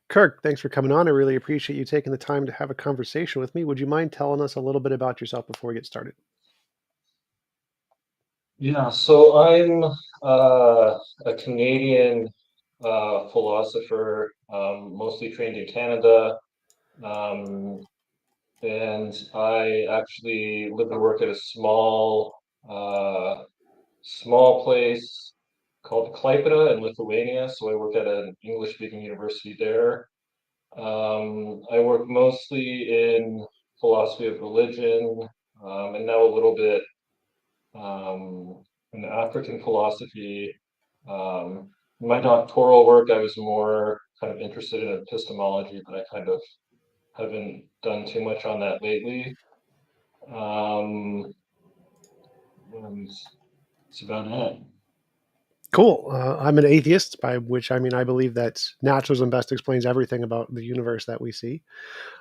Kirk, thanks for coming on. I really appreciate you taking the time to have a conversation with me. Would you mind telling us a little bit about yourself before we get started? Yeah, so I'm a Canadian philosopher, mostly trained in Canada, um, and I actually live and work at a small place called Klaipėda in Lithuania. So I work at an English-speaking university there. I work mostly in philosophy of religion, and now a little bit in African philosophy. My doctoral work, I was more kind of interested in epistemology, but I kind of haven't done too much on that lately. Um, and that's about it. Cool. I'm an atheist, by which I mean I believe that naturalism best explains everything about the universe that we see.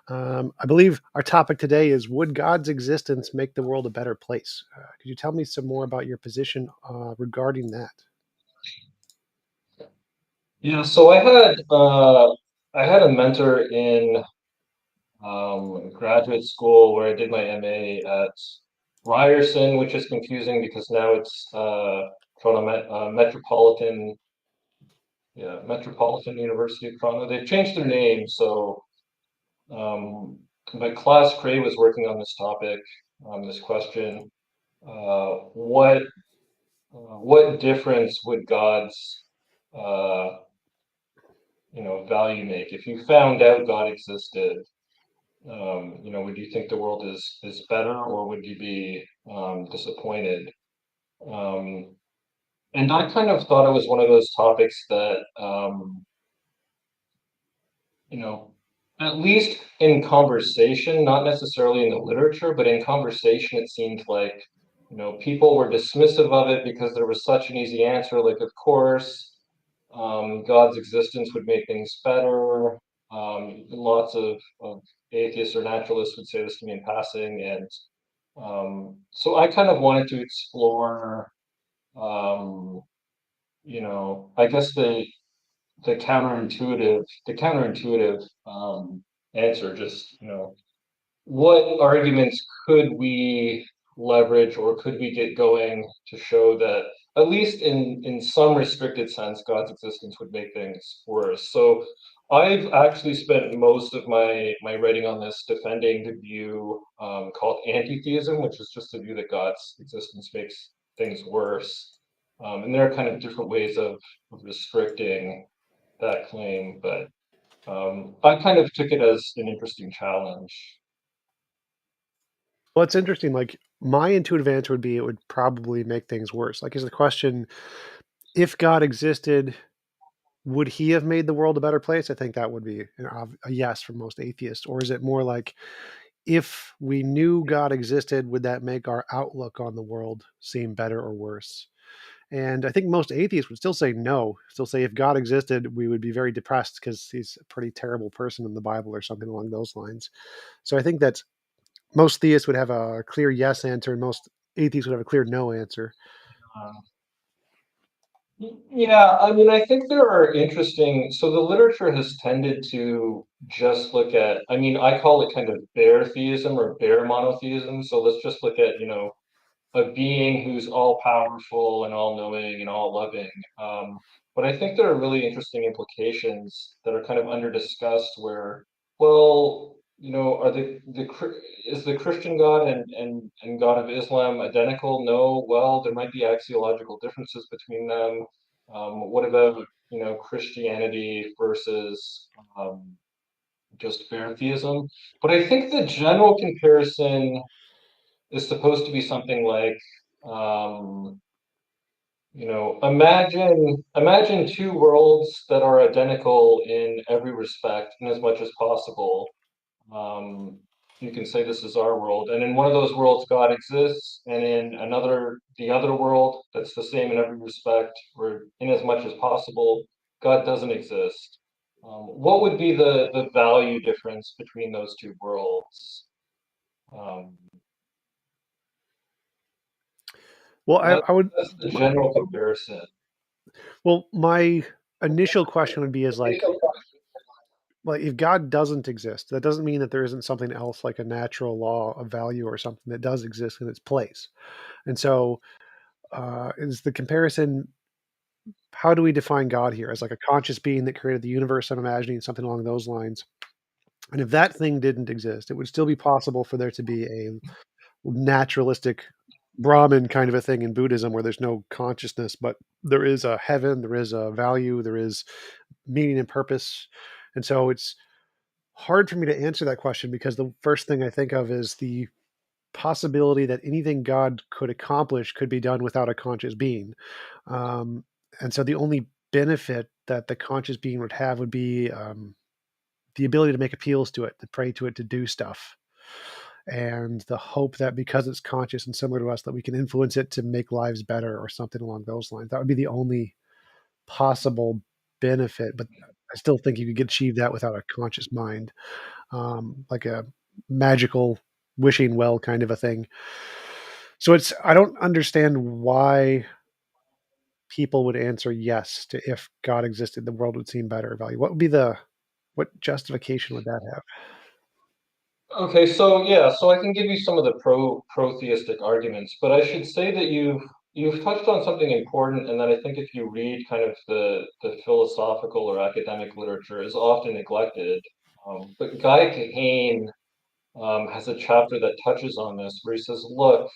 I believe our topic today is: would God's existence make the world a better place? Could you tell me some more about your position regarding that? Yeah, so I had a mentor in graduate school where I did my MA at Ryerson, which is confusing because now it's Metropolitan University of Toronto. They've changed their name, so um, my class Cray was working on this topic, this question. What what difference would God's uh, value make if you found out God existed? Would you think the world is better, or would you be disappointed? Um, and I kind of thought it was one of those topics that you know, at least in conversation, not necessarily in the literature, but in conversation, it seemed like, people were dismissive of it because there was such an easy answer. Like, of course, God's existence would make things better. Lots of atheists or naturalists would say this to me in passing. And so I kind of wanted to explore, um, I guess the counterintuitive answer, just what arguments could we leverage or could we get going to show that at least in some restricted sense God's existence would make things worse. So I've actually spent most of my writing on this defending the view called anti-theism, which is just the view that God's existence makes things worse. And there are kind of different ways of restricting that claim, but I kind of took it as an interesting challenge. Well, it's interesting. Like my intuitive answer would be it would probably make things worse. Like, is the question: if God existed, would he have made the world a better place? I think that would be a yes for most atheists. Or is it more like, if we knew God existed, would that make our outlook on the world seem better or worse? And I think most atheists would still say no, still say if God existed, we would be very depressed because he's a pretty terrible person in the Bible or something along those lines. So I think that most theists would have a clear yes answer and most atheists would have a clear no answer. Uh, Yeah, I mean, I think there are interesting. So the literature has tended to just look at, I mean, I call it kind of bare theism or bare monotheism. So let's just look at, a being who's all powerful and all knowing and all loving. But I think there are really interesting implications that are kind of under discussed where, well, are is the Christian God and God of Islam identical? No. Well, there might be axiological differences between them. What about, Christianity versus just bare theism? But I think the general comparison is supposed to be something like, um, imagine two worlds that are identical in every respect, in as much as possible. Um, you can say this is our world, and in one of those worlds, God exists, and in the other world, that's the same in every respect, where in as much as possible, God doesn't exist. What would be the value difference between those two worlds? Um, Well, That, I would. that's the general comparison. Well, my initial question would be is like if God doesn't exist, that doesn't mean that there isn't something else like a natural law of value or something that does exist in its place. And so, is the comparison, how do we define God here? As like a conscious being that created the universe, I'm imagining something along those lines. And if that thing didn't exist, it would still be possible for there to be a naturalistic Brahman kind of a thing in Buddhism where there's no consciousness, but there is a heaven, there is a value, there is meaning and purpose. And so it's hard for me to answer that question because the first thing I think of is the possibility that anything God could accomplish could be done without a conscious being. Um, and so the only benefit that the conscious being would have would be the ability to make appeals to it, to pray to it, to do stuff. And the hope that because it's conscious and similar to us, that we can influence it to make lives better or something along those lines. That would be the only possible benefit. But I still think you could achieve that without a conscious mind, like a magical wishing well kind of a thing. So it's I don't understand why people would answer yes to if God existed, the world would seem better value. What would be the what justification would that have? Okay, so yeah, so I can give you some of the pro-theistic arguments, but I should say that you've touched on something important, and that I think if you read kind of the philosophical or academic literature is often neglected. But Guy Kahane has a chapter that touches on this, where he says, "Look,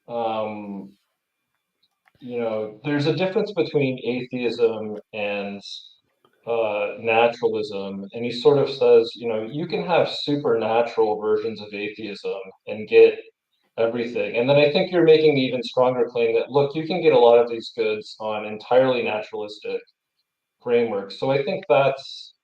um, there's a difference between atheism and naturalism," and he sort of says, you can have supernatural versions of atheism and get everything. And then I think you're making the even stronger claim that, look, you can get a lot of these goods on entirely naturalistic frameworks. So I think that's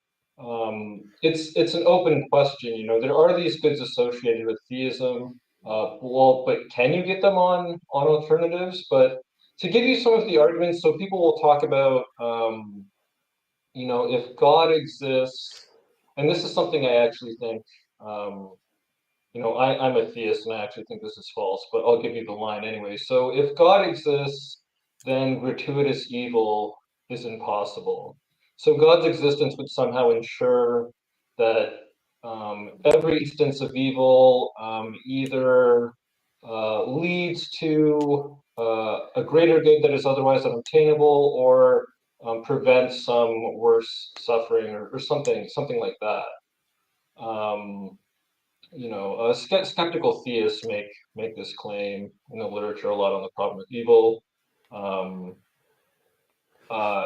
it's an open question. There are these goods associated with theism. Well, but can you get them on alternatives? But to give you some of the arguments, so people will talk about if God exists, and this is something I actually think, um, I'm a theist and I actually think this is false, but I'll give you the line anyway. So if God exists, then gratuitous evil is impossible. So God's existence would somehow ensure that every instance of evil either leads to a greater good that is otherwise unobtainable, or prevents some worse suffering, or something like that. Um, skeptical theists make this claim in the literature a lot on the problem of evil. Um,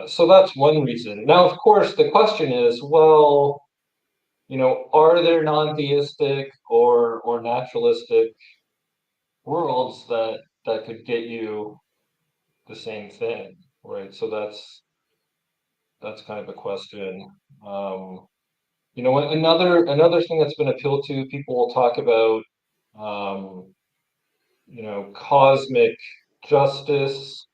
so that's one reason. Now, of course, the question is, well, are there non-theistic or naturalistic worlds that could get you the same thing, right? So that's kind of a question. Um, another thing that's been appealed to, people will talk about, um, cosmic justice.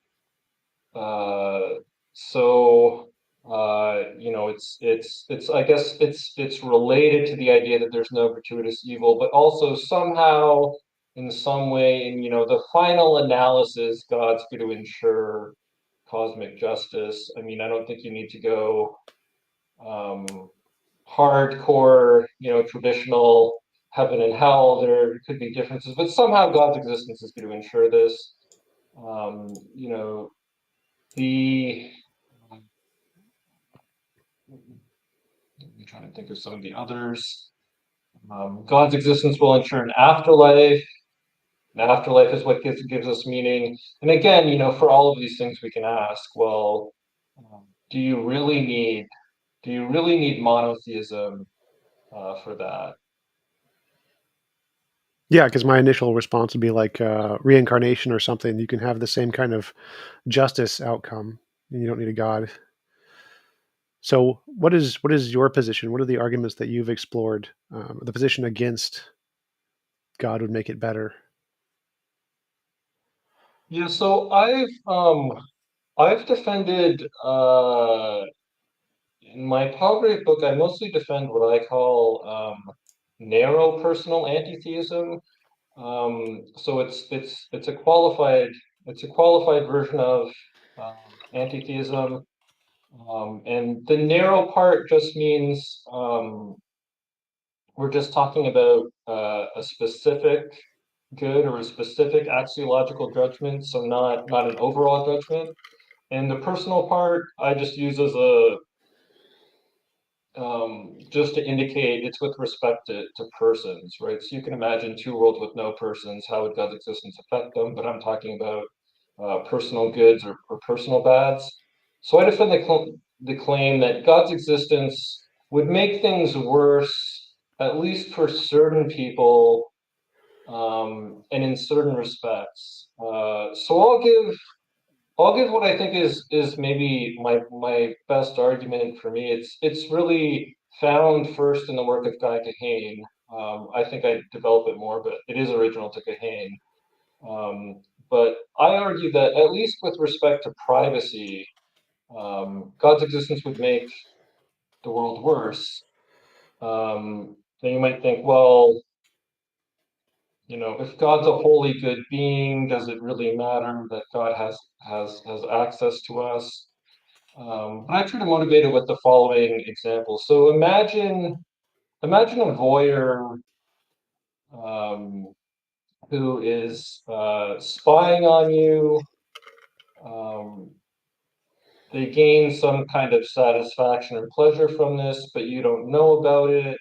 Uh, so it's I guess it's related to the idea that there's no gratuitous evil, but also somehow in some way, in the final analysis, God's going to ensure cosmic justice. I mean, I don't think you need to go um, hardcore, traditional heaven and hell. There could be differences, but somehow God's existence is going to ensure this. You know, the I'm trying to think of some of the others. God's existence will ensure an afterlife. An afterlife is what gives us meaning. And again, for all of these things, we can ask, well, um, do you really need do you really need monotheism for that? Yeah, because my initial response would be like reincarnation or something. You can have the same kind of justice outcome, and you don't need a god. So, what is your position? What are the arguments that you've explored? The position against God would make it better. Yeah, so I've defended in my Palgrave book, I mostly defend what I call narrow personal anti-theism. So it's a qualified It's a qualified version of anti-theism. And the narrow part just means we're just talking about a specific good or a specific axiological judgment, so not an overall judgment. And the personal part I just use as a just to indicate it's with respect to persons, right? So you can imagine two worlds with no persons. How would God's existence affect them? But I'm talking about personal goods or personal bads. So I defend the claim that God's existence would make things worse, at least for certain people, and in certain respects. So I'll give what I think is maybe my best argument for me. It's really found first in the work of Guy Kahane. I think I develop it more, but it is original to Kahane. But I argue that at least with respect to privacy, God's existence would make the world worse. Then you might think, well, if God's a holy good being, does it really matter that God has access to us? But I try to motivate it with the following example. So imagine a voyeur um, who is spying on you. Um, they gain some kind of satisfaction or pleasure from this, but you don't know about it.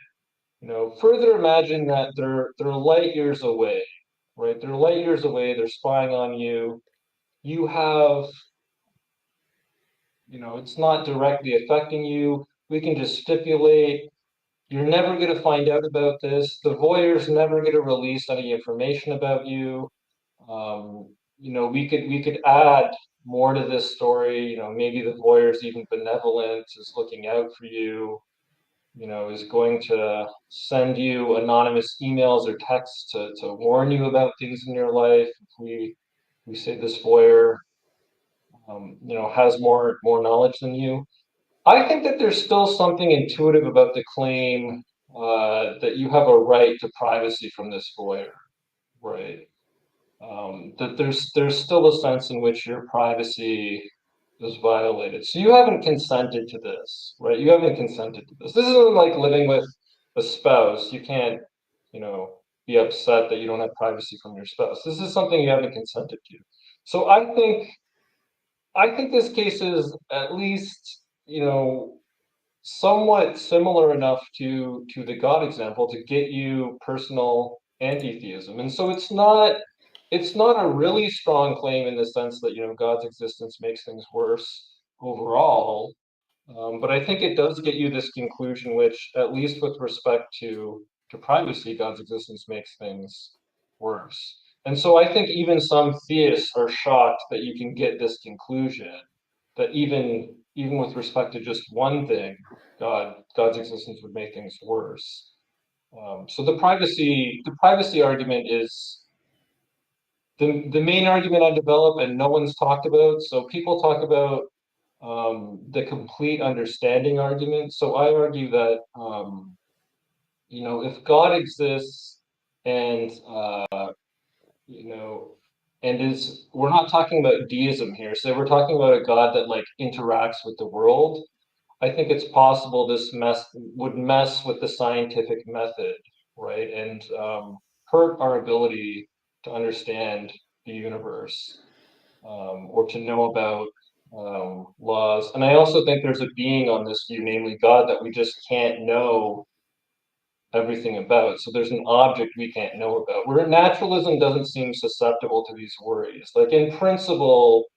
Further imagine that they're light years away, right? They're light years away. They're spying on you. You have, it's not directly affecting you. We can just stipulate you're never going to find out about this. The voyeur's never going to release any information about you. We could add more to this story. Maybe the voyeur's even benevolent, is looking out for you. Is going to send you anonymous emails or texts to warn you about things in your life. If we say this voyeur, has more knowledge than you. I think that there's still something intuitive about the claim that you have a right to privacy from this voyeur, right? That there's still a sense in which your privacy is violated. So you haven't consented to this, right? You haven't consented to this. This isn't like living with a spouse. You can't, you know, be upset that you don't have privacy from your spouse. This is something you haven't consented to. So I think this case is at least, somewhat similar enough to the God example to get you personal anti-theism. And so it's not a really strong claim in the sense that God's existence makes things worse overall. But I think it does get you this conclusion, which, at least with respect to privacy, God's existence makes things worse. And so I think even some theists are shocked that you can get this conclusion, that even with respect to just one thing, God's existence would make things worse. So the privacy argument is the main argument I develop, and no one's talked about. So people talk about the complete understanding argument. So I argue that if God exists and you know and is we're not talking about deism here. So we're talking about a God that like interacts with the world. I think it's possible this would mess with the scientific method, right? And hurt our ability to understand the universe, or to know about laws. And I also think there's a being on this view, namely God, that we just can't know everything about. So there's an object we can't know about. Where naturalism doesn't seem susceptible to these worries. Like in principle,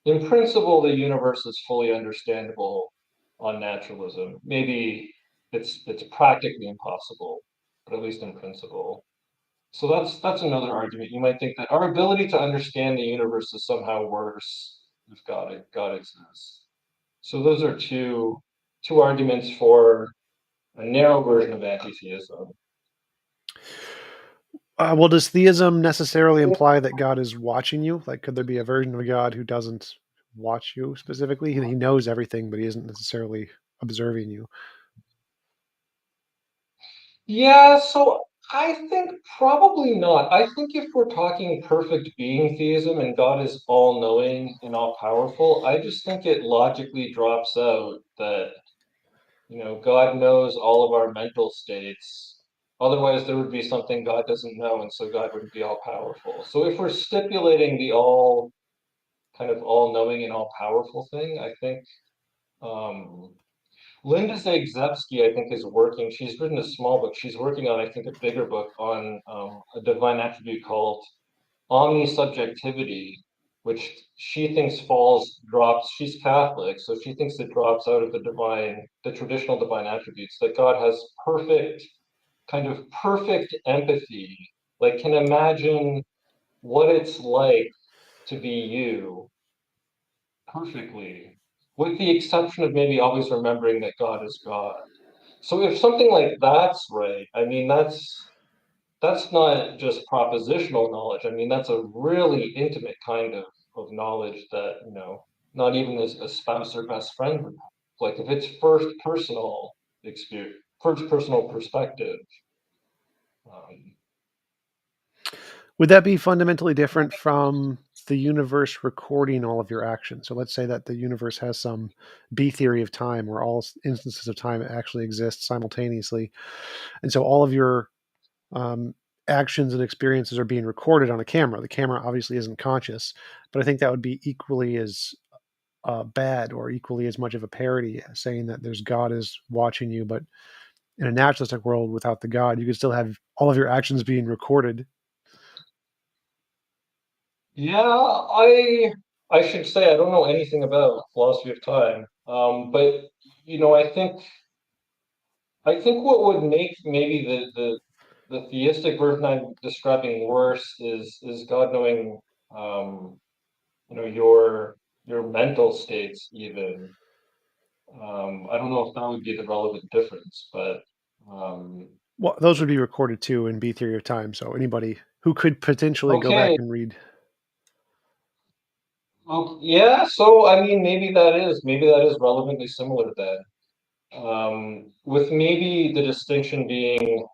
the universe is fully understandable on naturalism. Maybe it's practically impossible, but at least in principle. So that's another argument. You might think that our ability to understand the universe is somehow worse if God exists. So those are two arguments for a narrow version of anti-theism. Well, does theism necessarily imply that God is watching you? Like, could there be a version of a God who doesn't watch you specifically? He knows everything, but he isn't necessarily observing you. Yeah, so I think probably not. I think if we're talking perfect being theism and God is all knowing and all powerful, I just think it logically drops out that, God knows all of our mental states. Otherwise, there would be something God doesn't know, and so God wouldn't be all powerful. So if we're stipulating the all kind of all knowing and all powerful thing, I think um, Linda Zagzebski, I think, is working. She's written a small book. She's working on, I think, a bigger book on a divine attribute called omnisubjectivity, which she thinks drops. She's Catholic, so she thinks it drops out of the traditional divine attributes. That God has kind of perfect empathy, like can imagine what it's like to be you perfectly, with the exception of maybe always remembering that God is God. So if something like that's right, I mean that's not just propositional knowledge. I mean that's a really intimate kind of knowledge that, not even a spouse or best friend would have. Like if it's first personal experience, first personal perspective. Um, Would that be fundamentally different from the universe recording all of your actions? So let's say that the universe has some B theory of time where all instances of time actually exist simultaneously. And so all of your um, actions and experiences are being recorded on a camera. The camera obviously isn't conscious, but I think that would be equally as bad or equally as much of a parody as saying that there's God is watching you, but in a naturalistic world without the God, you could still have all of your actions being recorded. yeah, I should say I don't know anything about philosophy of time, but I think what would make maybe the theistic version I'm describing worse is God knowing um, your mental states even. I don't know if that would be the relevant difference, but um, Well, those would be recorded too in B theory of time. So anybody who could potentially go back okay. and read. Well, yeah, so I mean maybe that is relevantly similar then. With maybe the distinction being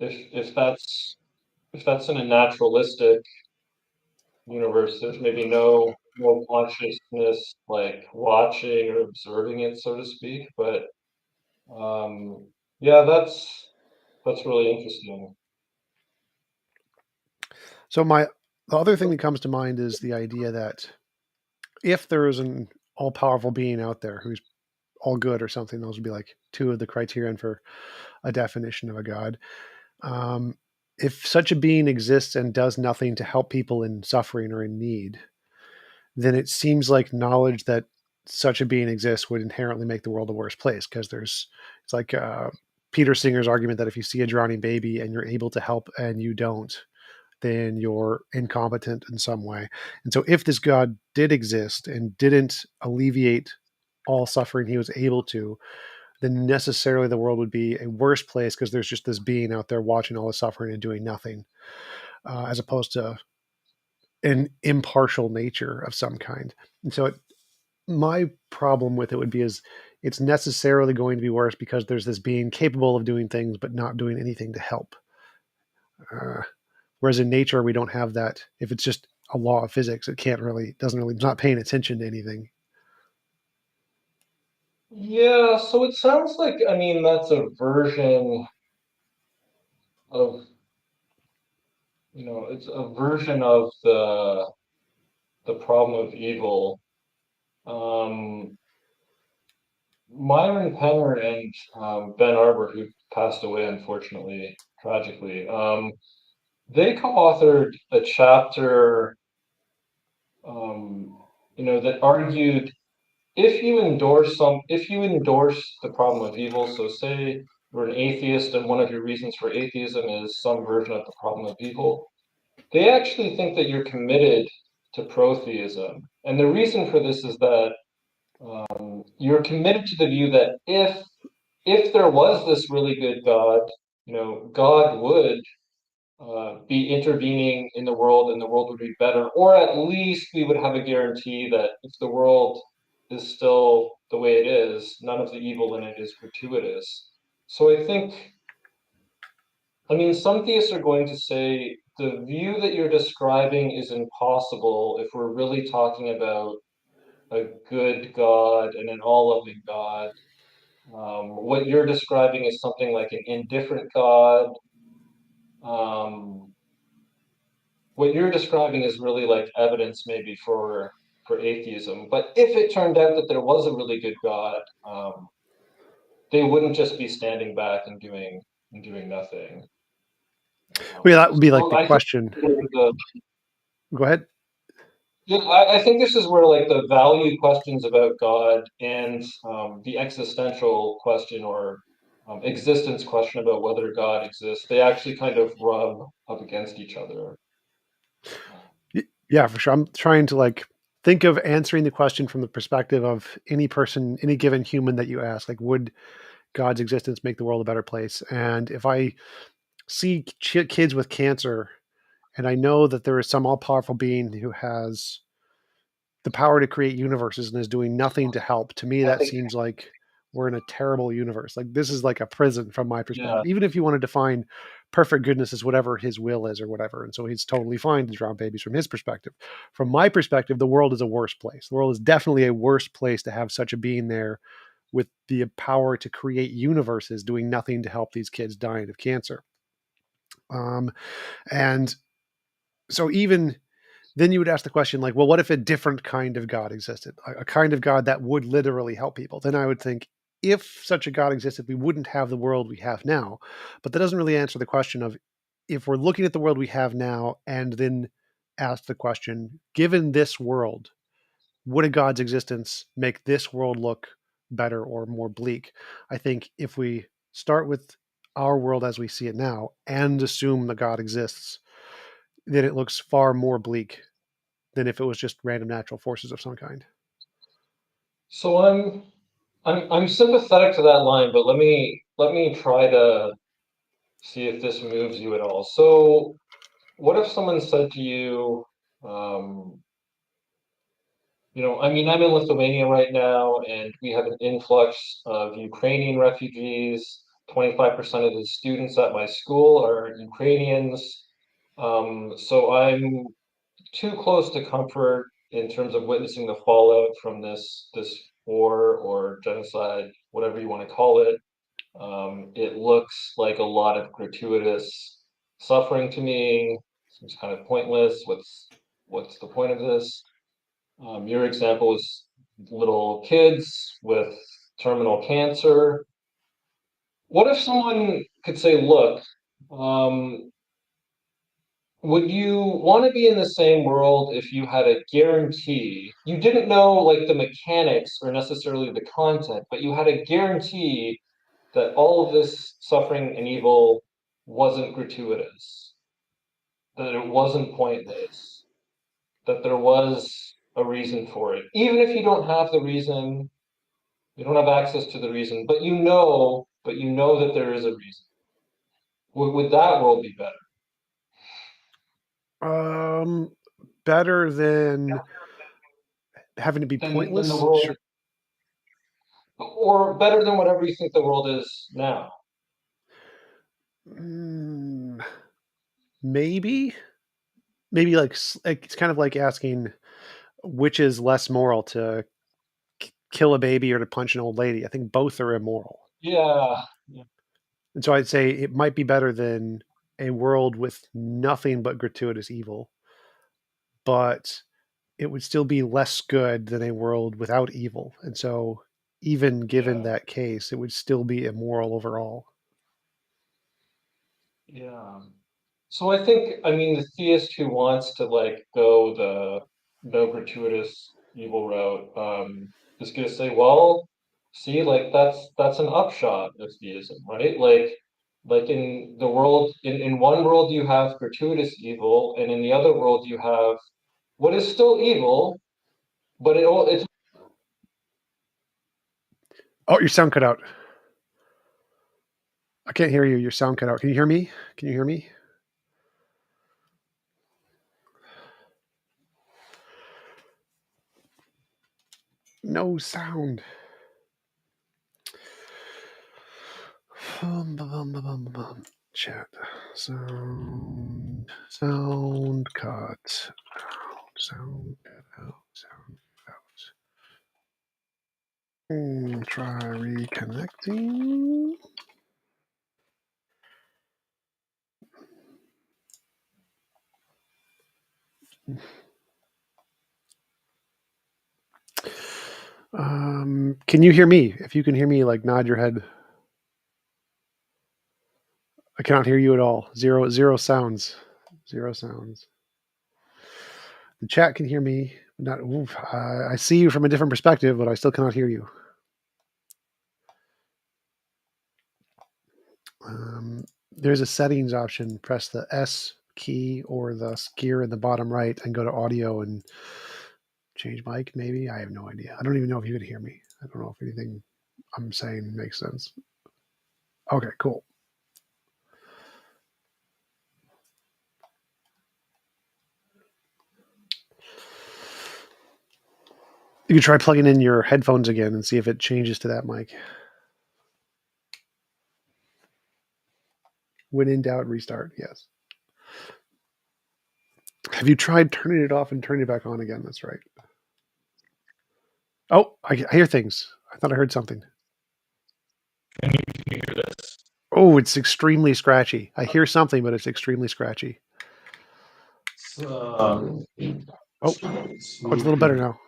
if that's in a naturalistic universe, there's maybe no consciousness like watching or observing it, so to speak. But um, yeah, that's really interesting. So the other thing that comes to mind is the idea that if there is an all powerful being out there who's all good or something, those would be like two of the criterion for a definition of a god. Um, if such a being exists and does nothing to help people in suffering or in need, then it seems like knowledge that such a being exists would inherently make the world a worse place because it's like Peter Singer's argument that if you see a drowning baby and you're able to help and you don't, then you're incompetent in some way. And so if this God did exist and didn't alleviate all suffering he was able to, then necessarily the world would be a worse place because there's just this being out there watching all the suffering and doing nothing, as opposed to an impartial nature of some kind. And so my problem with it would be is it's necessarily going to be worse because there's this being capable of doing things but not doing anything to help. Uh, Whereas in nature we don't have that. If it's just a law of physics, it can't really doesn't really it's not paying attention to anything. Yeah, so it sounds like I mean that's a version of it's a version of the problem of evil. Um, Myron Penner and Ben Arbor, who passed away unfortunately, tragically, they co-authored a chapter, that argued if you endorse the problem of evil, so say you're an atheist and one of your reasons for atheism is some version of the problem of evil, they actually think that you're committed to protheism. And the reason for this is that you're committed to the view that if there was this really good God, God would be intervening in the world and the world would be better, or at least we would have a guarantee that if the world is still the way it is, none of the evil in it is gratuitous. So I think I mean, some theists are going to say the view that you're describing is impossible if we're really talking about a good God and an all-loving God. What you're describing is something like an indifferent God. Um, what you're describing is really like evidence maybe for atheism. But if it turned out that there was a really good God, they wouldn't just be standing back and doing nothing. Well, yeah, that would be like So the I think question. the, Go ahead. yeah, I think this is where like the value questions about God and the existential question or existence question about whether God exists, they actually kind of rub up against each other. Yeah, for sure. I'm trying to like think of answering the question from the perspective of any person, any given human that you ask. Like, would God's existence make the world a better place? And if I see kids with cancer, and I know that there is some all powerful being who has the power to create universes and is doing nothing to help, to me, that seems like we're in a terrible universe. Like, this is like a prison from my Yeah. perspective. Even if you want to define perfect goodness as whatever his will is or whatever. And so he's totally fine to drown babies from his perspective. From my perspective, the world is a worse place. The world is definitely a worse place to have such a being there with the power to create universes doing nothing to help these kids dying of cancer. Um, and so even then you would ask the question like, well, what if a different kind of God existed, a kind of God that would literally help people? Then I would think, if such a God existed, we wouldn't have the world we have now. But that doesn't really answer the question of, if we're looking at the world we have now and then ask the question, given this world, would a God's existence make this world look better or more bleak? I think if we start with our world as we see it now and assume that God exists, then it looks far more bleak than if it was just random natural forces of some kind. So I'm sympathetic to that line, but let me try to see if this moves you at all. So what if someone said to you, um, I mean, I'm in Lithuania right now, and we have an influx of Ukrainian refugees. 25% of the students at my school are Ukrainians. So I'm too close to comfort in terms of witnessing the fallout from this war or genocide, whatever you want to call it. It looks like a lot of gratuitous suffering to me. Seems kind of pointless. What's the point of this? Your example is little kids with terminal cancer. What if someone could say, look, um, would you want to be in the same world if you had a guarantee? You didn't know like the mechanics or necessarily the content, but you had a guarantee that all of this suffering and evil wasn't gratuitous, that it wasn't pointless, that there was a reason for it. Even if you don't have the reason, you don't have access to the reason, but you know that there is a reason. Would that world be better Um, Better than having to be than the pointless. world, Sure. or better than whatever you think the world is now? Mm, maybe, maybe like it's kind of like asking which is less moral, to kill a baby or to punch an old lady. I think both are immoral, Yeah, yeah, and so I'd say it might be better than a world with nothing but gratuitous evil, but it would still be less good than a world without evil. And so, even given yeah. that case, it would still be immoral overall. Yeah. So I think, I mean, the theist who wants to like go the no gratuitous evil route, is gonna say, well, see, like that's an upshot of theism, right? Like in the world, in one world you have gratuitous evil, and in the other world you have what is still evil, but it's Oh, your sound cut out. I can't hear you. Your sound cut out. Can you hear me? Can you hear me? No sound. Chat. Sound cut. Sound out. Sound out. Try reconnecting. Can you hear me? If you can hear me, like nod your head. I cannot hear you at all. Zero sounds. Zero sounds. The chat can hear me. Not. Oof, I see you from a different perspective, but I still cannot hear you. There's a settings option. Press the S key or the gear in the bottom right and go to audio and change mic. Maybe I have no idea. I don't even know if you can hear me. I don't know if anything I'm saying makes sense. Okay, cool. You can try plugging in your headphones again and see if it changes to that mic. When in doubt, restart. Yes. Have you tried turning it off and turning it back on again? That's right. Oh, I hear things. I thought I heard something. Can you hear this? Oh, it's extremely scratchy. I hear something, but it's extremely scratchy. So, Oh, it's a little better now.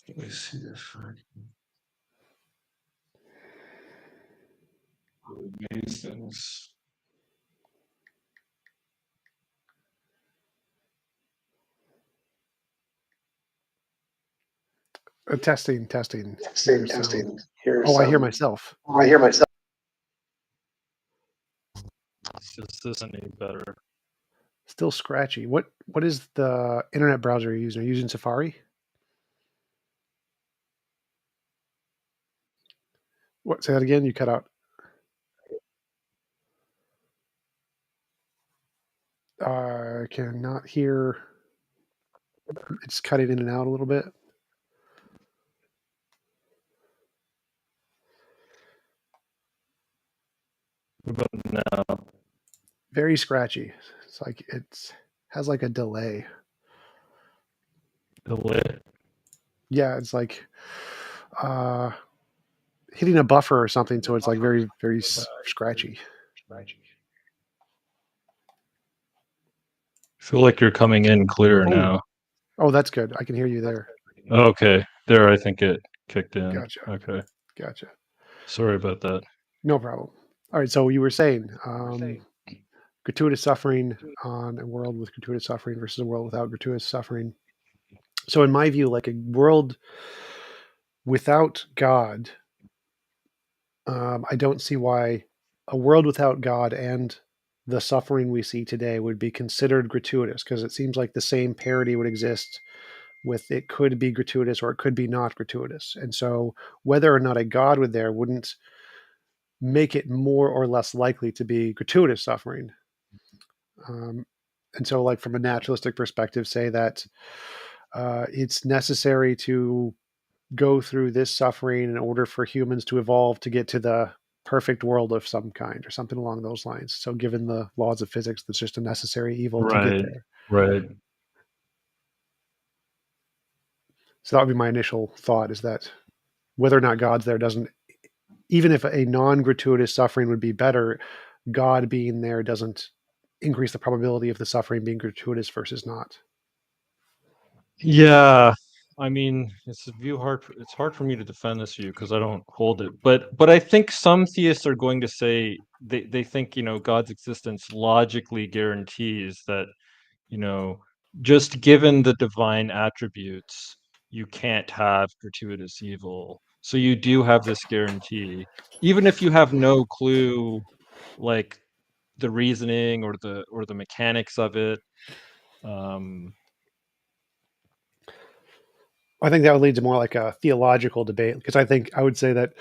Let me see this. These things. Testing. Testing, Here's testing. sound. Here's Oh, I hear myself. I hear myself. Is this any better? Still scratchy. What is the internet browser you're using? Are you using Safari? What? Say that again. You cut out. I cannot hear. It's cutting in and out a little bit. What about now? Very scratchy. It's like it has like a delay. Delay? Yeah, it's like hitting a buffer or something. So it's like very scratchy. I feel like you're coming in clear now. Oh, that's good. I can hear you there. Okay, there I think it kicked in. Gotcha. Okay. Gotcha. Sorry about that. No problem. All right. So you were saying gratuitous suffering on a world with gratuitous suffering versus a world without gratuitous suffering. So in my view, like a world without God, I don't see why a world without God and the suffering we see today would be considered gratuitous, because it seems like the same parity would exist with it could be gratuitous or it could be not gratuitous. And so whether or not a God would there wouldn't make it more or less likely to be gratuitous suffering. And so, like from a naturalistic perspective, say that it's necessary to go through this suffering in order for humans to evolve to get to the perfect world of some kind or something along those lines. So given the laws of physics, that's just a necessary evil to get there. Right. So that would be my initial thought, is that whether or not God's there doesn't, even if a non-gratuitous suffering would be better, God being there doesn't increase the probability of the suffering being gratuitous versus not. Yeah. I mean, it's hard for me to defend this view because I don't hold it. But I think some theists are going to say they think, God's existence logically guarantees that, just given the divine attributes, you can't have gratuitous evil. So you do have this guarantee, even if you have no clue, like the reasoning or the mechanics of it. I think that would lead to more like a theological debate, because I think I would say that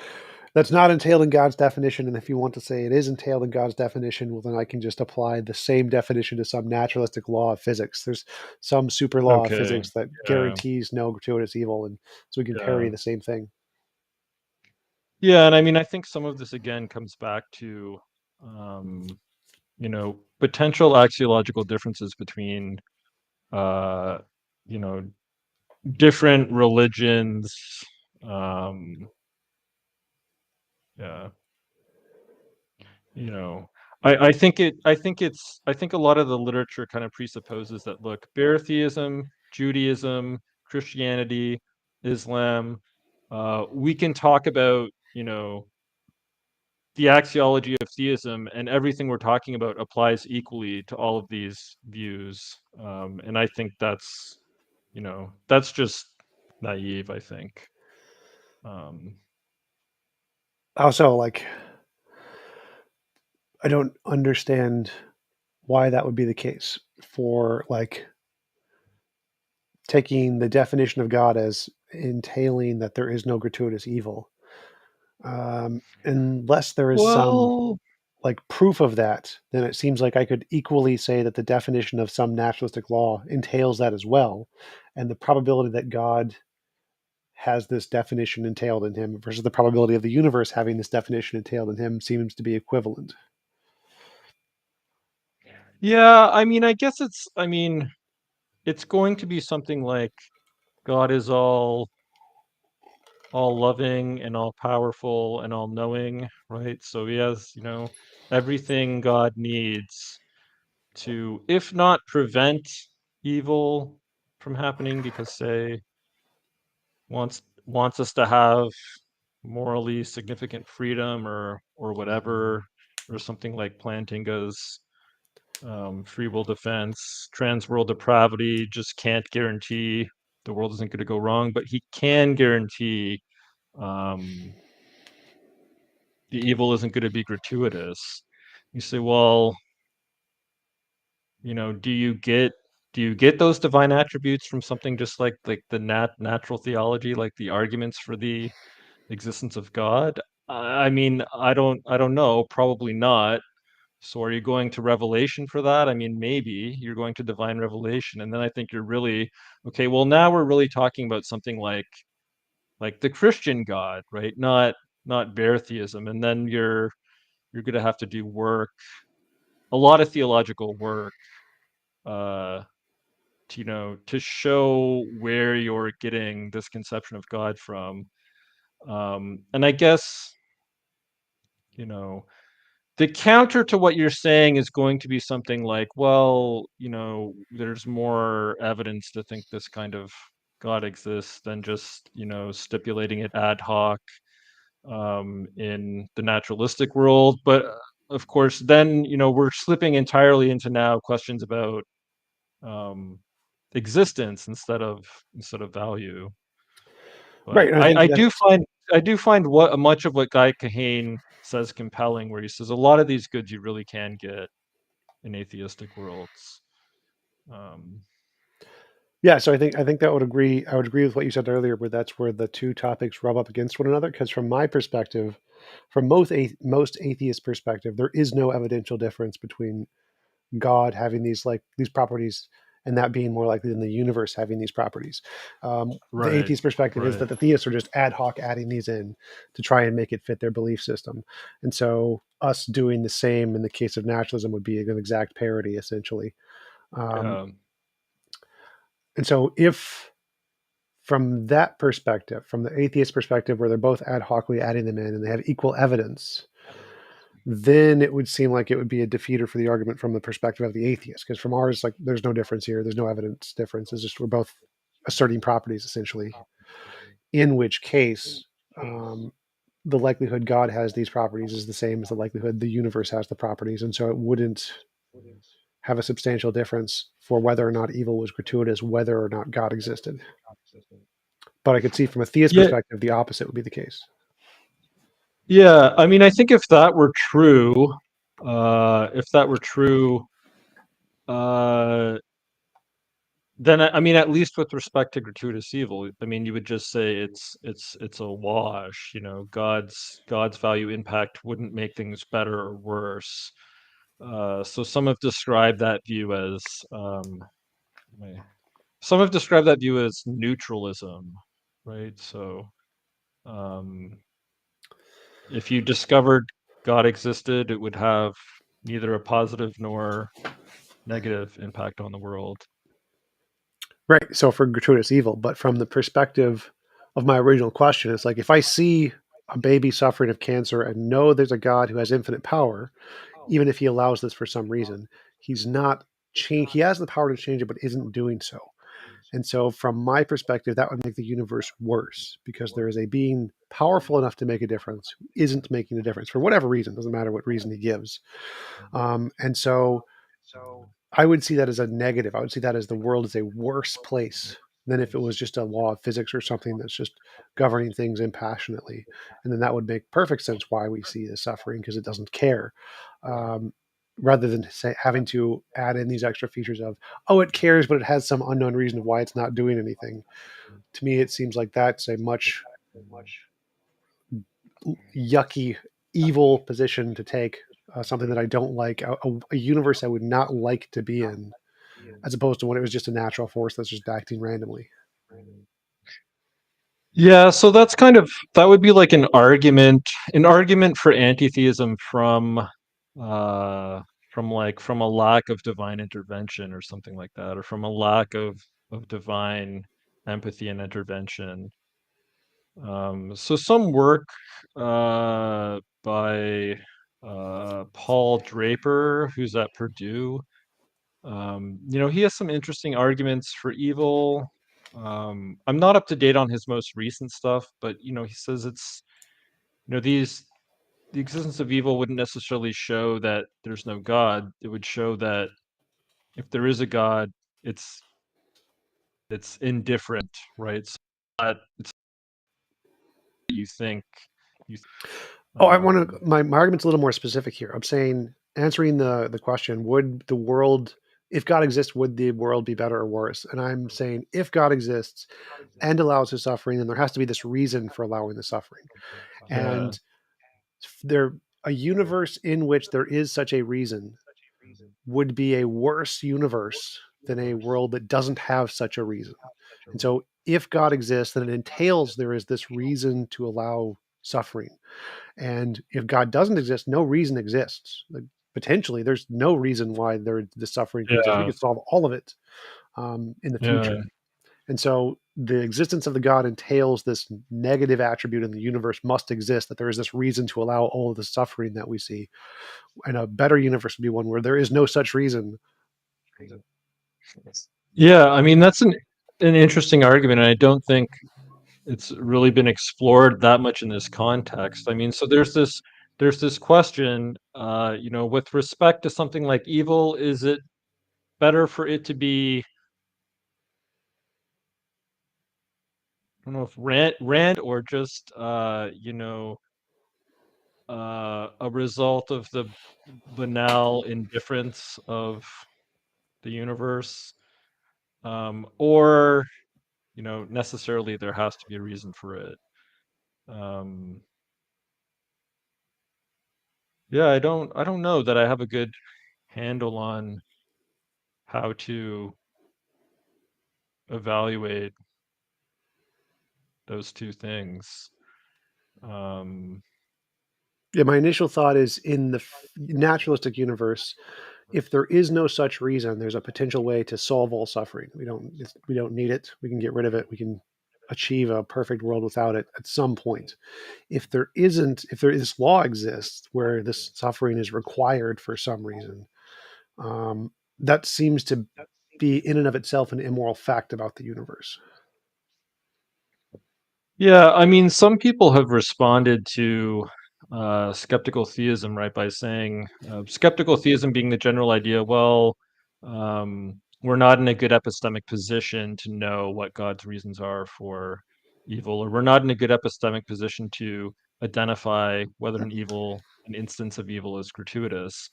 that's not entailed in God's definition. And if you want to say it is entailed in God's definition, well, then I can just apply the same definition to some naturalistic law of physics. There's some super law of Okay. physics that guarantees no gratuitous evil. And so we can parody the same thing. Yeah, and I mean, I think some of this again comes back to, potential axiological differences between, uh, you know, different religions. Um, yeah, you know, I think a lot of the literature kind of presupposes that, look, bare theism, Judaism, Christianity, Islam, we can talk about, the axiology of theism, and everything we're talking about applies equally to all of these views. And I think that's just naive, I think. Um, Also, like, I don't understand why that would be the case for like taking the definition of God as entailing that there is no gratuitous evil, unless there is some well, like proof of that, then it seems like I could equally say that the definition of some naturalistic law entails that as well. And the probability that God has this definition entailed in him versus the probability of the universe having this definition entailed in him seems to be equivalent. yeah, I mean, it's going to be something like God is all loving and all powerful and all knowing, right? So he has, everything God needs to, if not prevent evil from happening, because say wants us to have morally significant freedom or whatever, or something like Plantinga's free will defense, trans world depravity just can't guarantee the world isn't going to go wrong, but he can guarantee um, the evil isn't going to be gratuitous. You say, well, do you get those divine attributes from something just like the natural theology, like the arguments for the existence of God? I mean, I don't know, probably not. So are you going to revelation for that? I mean, maybe you're going to divine revelation, and then I think you're really okay. Well, now we're really talking about something like the Christian God, right? Not bare theism, and then you're going to have to do work, a lot of theological work, uh, to show where you're getting this conception of God from. And I guess, you know, the counter to what you're saying is going to be something like, well, there's more evidence to think this kind of God exists than just, stipulating it ad hoc in the naturalistic world. But of course, then, we're slipping entirely into now questions about um, existence instead of value. Right. But And I I, think I that do find I do find what much of what Guy Kahane says compelling, where he says a lot of these goods you really can get in atheistic worlds. Um, yeah, so I think that would agree. I would agree with what you said earlier, where that's where the two topics rub up against one another. Because from my perspective, from most atheist perspective, there is no evidential difference between God having these properties and that being more likely than the universe having these properties. The right, atheist perspective is right. that the theists are just ad hoc adding these in to try and make it fit their belief system. And so us doing the same in the case of naturalism would be an exact parody, essentially. Um, Yeah, and so if from that perspective, from the atheist perspective, where they're both ad hocly adding them in and they have equal evidence, then it would seem like it would be a defeater for the argument from the perspective of the atheist. Because from ours, like, there's no difference here. There's no evidence difference. It's just we're both asserting properties essentially. In which case, um, the likelihood God has these properties is the same as the likelihood the universe has the properties, and so it wouldn't have a substantial difference for whether or not evil was gratuitous, whether or not God existed. But I could see from a theist yeah, perspective, the opposite would be the case. yeah. I mean, I think if that were true, if that were true, uh, then I mean, at least with respect to gratuitous evil, I mean, you would just say it's a wash. God's value impact wouldn't make things better or worse. So my- some have described that view as neutralism, right? So um, if you discovered God existed, it would have neither a positive nor negative impact on the world. Right. So for gratuitous evil, but from the perspective of my original question, it's like if I see a baby suffering of cancer and know there's a God who has infinite power, even if he allows this for some reason, he's not change. He has the power to change it, but isn't doing so. And so, from my perspective, that would make the universe worse because there is a being powerful enough to make a difference who isn't making a difference for whatever reason. Doesn't matter what reason he gives. And so, I would see that as a negative. I would see that as the world is a worse place than if it was just a law of physics or something that's just governing things impassionately. And then that would make perfect sense why we see the suffering because it doesn't care. Um, Rather than say, having to add in these extra features of, oh, it cares, but it has some unknown reason of why it's not doing anything. To me, it seems like that's a much yucky, evil position to take. Something that I don't like, a universe I would not like to be in, as opposed to when it was just a natural force that's just acting randomly. Yeah, so that's kind of that would be like an argument for anti-theism uh from a lack of divine intervention or something like that, or from a lack of divine empathy and intervention. So some work by Paul Draper, who's at Purdue, he has some interesting arguments for evil. I'm not up to date on his most recent stuff, but he says these the existence of evil wouldn't necessarily show that there's no God. It would show that if there is a God, it's it's indifferent, right? So it's what you think. You, Oh, I want um, to. My argument's a little more specific here. I'm saying answering the question: would the world, if God exists, would the world be better or worse? And I'm saying if God exists and allows his suffering, then there has to be this reason for allowing the suffering. yeah, And there, a universe in which there is such a reason would be a worse universe than a world that doesn't have such a reason. And so, if God exists, then it entails there is this reason to allow suffering. And if God doesn't exist, no reason exists. Like, potentially, there's no reason why the suffering could exist. We yeah, could solve all of it in the yeah, future. And so the existence of the God entails this negative attribute in the universe must exist, that there is this reason to allow all of the suffering that we see. And a better universe would be one where there is no such reason. yeah. I mean, that's an interesting argument, and I don't think it's really been explored that much in this context. I mean, so there's this question, with respect to something like evil, is it better for it to be, I don't know if rand or just a result of the banal indifference of the universe, or necessarily there has to be a reason for it. Um, yeah, I don't know that I have a good handle on how to evaluate those two things. Um, Yeah, my initial thought is in the naturalistic universe, if there is no such reason, there's a potential way to solve all suffering. We don't need it. We can get rid of it. We can achieve a perfect world without it at some point. If there isn't, if there this law exists where this suffering is required for some reason, that seems to be in and of itself an immoral fact about the universe. yeah, I mean, some people have responded to skeptical theism, right, by saying skeptical theism being the general idea, well, we're not in a good epistemic position to know what God's reasons are for evil, or we're not in a good epistemic position to identify whether an instance of evil is gratuitous.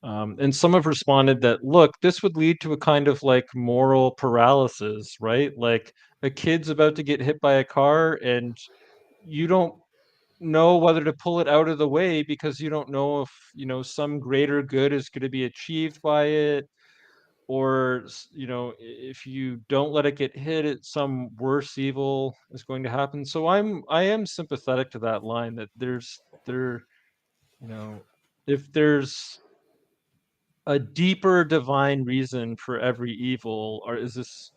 And some have responded that, look, this would lead to a kind of like moral paralysis, right? Like a kid's about to get hit by a car and you don't know whether to pull it out of the way because you don't know if, some greater good is going to be achieved by it. if you don't let it get hit, some worse evil is going to happen. So I am sympathetic to that line that you know, if there's a deeper divine reason for every evil, or is this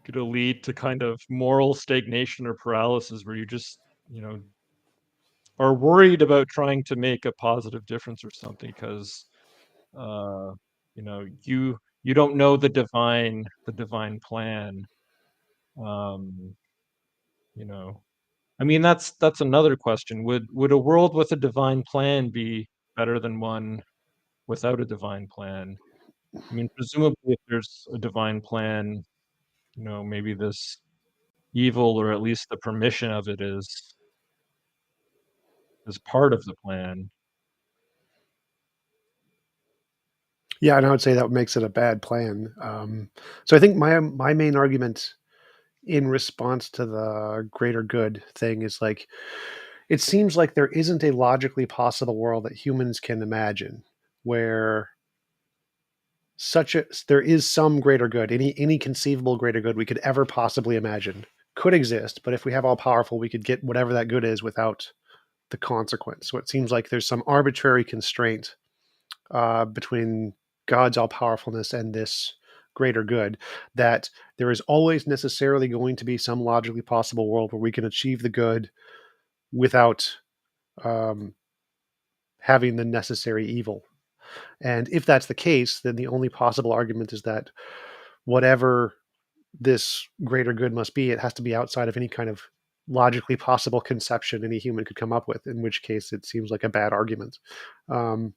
going to lead to kind of moral stagnation or paralysis where you just, you know, are worried about trying to make a positive difference or something because uh, you don't know the divine plan. Um, you know, I mean that's another question. Would a world with a divine plan be better than one without a divine plan? I mean, presumably, if there's a divine plan, maybe this evil, or at least the permission of it, is part of the plan. Yeah, and I would say that makes it a bad plan. So I think my main argument in response to the greater good thing is like it seems like there isn't a logically possible world that humans can imagine where there is some greater good, any conceivable greater good we could ever possibly imagine could exist, but if we have all powerful, we could get whatever that good is without the consequence. So it seems like there's some arbitrary constraint between God's all powerfulness and this greater good, that there is always necessarily going to be some logically possible world where we can achieve the good without um, having the necessary evil. And if that's the case, then the only possible argument is that whatever this greater good must be, it has to be outside of any kind of logically possible conception any human could come up with, in which case it seems like a bad argument. Um,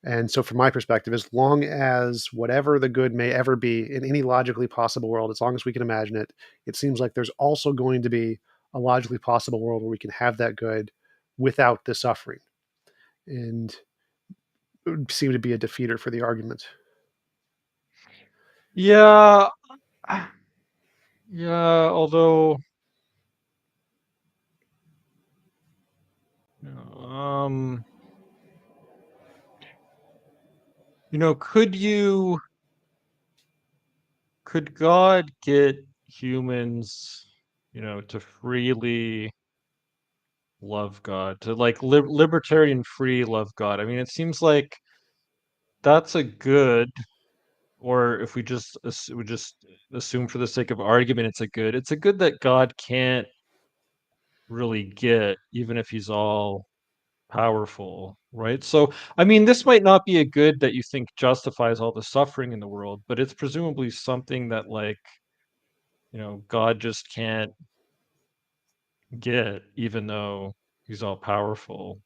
And so, from my perspective, as long as whatever the good may ever be in any logically possible world, as long as we can imagine it, it seems like there's also going to be a logically possible world where we can have that good without the suffering. And it would seem to be a defeater for the argument. Yeah, yeah. Although, um, could God get humans, to freely love God, to like libertarian free love God? I mean, it seems like that's a good, or if we just assume for the sake of argument, it's a good that God can't really get, even if he's all powerful, right? So, I mean, this might not be a good that you think justifies all the suffering in the world, but it's presumably something that, like, God just can't get, even though he's all powerful.